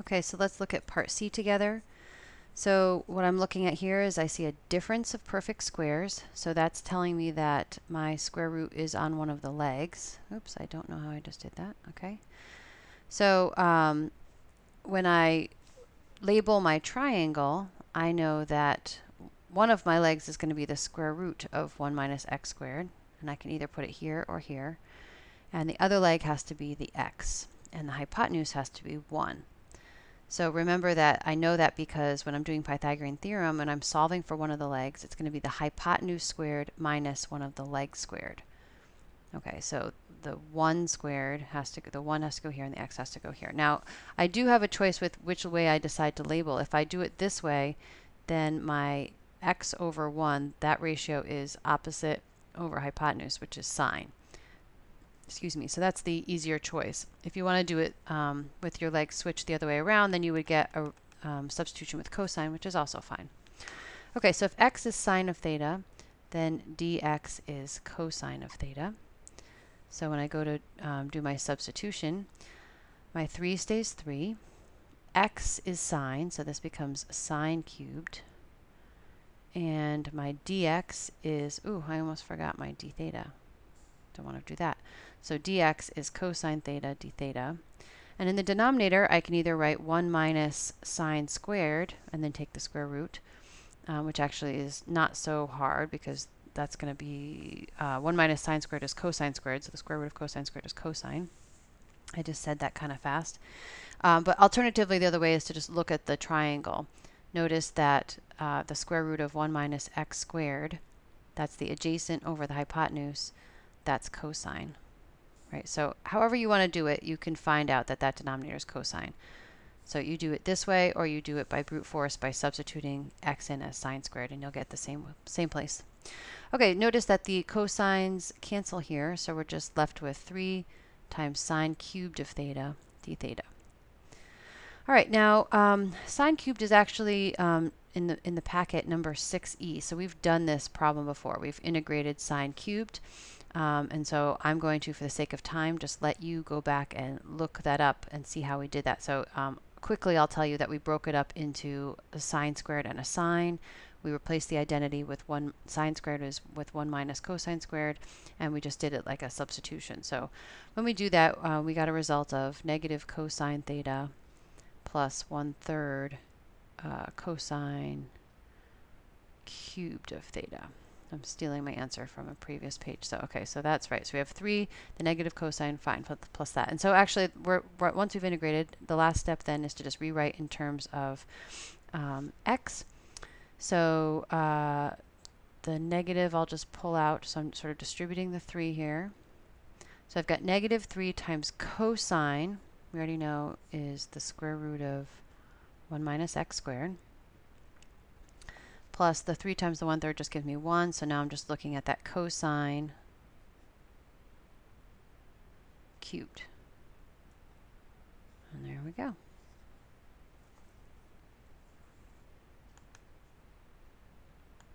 Okay, so let's look at part C together. So what I'm looking at here is I see a difference of perfect squares. So that's telling me that my square root is on one of the legs. Oops, I don't know how I just did that. Okay. So when I label my triangle, I know that one of my legs is going to be the square root of 1 minus x squared. And I can either put it here or here. And the other leg has to be the x. And the hypotenuse has to be 1. So remember that I know that because when I'm doing Pythagorean theorem and I'm solving for one of the legs, it's going to be the hypotenuse squared minus one of the legs squared. Okay, so the 1 squared has to go, the 1 has to go here and the x has to go here. Now, I do have a choice with which way I decide to label. If I do it this way, then my x over 1, that ratio is opposite over hypotenuse, which is sine. Excuse me, so that's the easier choice. If you want to do it with your legs switched the other way around, then you would get a substitution with cosine, which is also fine. Okay, so if x is sine of theta, then dx is cosine of theta. So when I go to do my substitution, my 3 stays 3. X is sine, so this becomes sine cubed. And my dx is, ooh, I almost forgot my d theta. Don't want to do that. So dx is cosine theta d theta. And in the denominator, I can either write 1 minus sine squared and then take the square root, which actually is not so hard because that's going to be 1 minus sine squared is cosine squared, so the square root of cosine squared is cosine. I just said that kind of fast. But alternatively, the other way is to just look at the triangle. Notice that the square root of 1 minus x squared, that's the adjacent over the hypotenuse, that's cosine. Right? So however you want to do it, you can find out that that denominator is cosine. So you do it this way, or you do it by brute force by substituting x in as sine squared, and you'll get the same place. Okay, notice that the cosines cancel here, so we're just left with 3 times sine cubed of theta d theta. All right, now sine cubed is actually in the packet number 6e. So we've done this problem before. We've integrated sine cubed. And so I'm going to, for the sake of time, just let you go back and look that up and see how we did that. So quickly I'll tell you that we broke it up into a sine squared and a sine. We replaced the identity with one sine squared is with 1 minus cosine squared, and we just did it like a substitution. So when we do that, we got a result of negative cosine theta plus 1/3 cosine cubed of theta. I'm stealing my answer from a previous page. So, okay, so that's right. So we have 3, the negative cosine, fine, plus that. And so actually, once we've integrated, the last step then is to just rewrite in terms of x. So the negative I'll just pull out. So I'm sort of distributing the 3 here. So I've got negative 3 times cosine, we already know is the square root of 1 minus x squared. Plus the 3 times the 1/3 just gives me 1. So now I'm just looking at that cosine cubed. And there we go.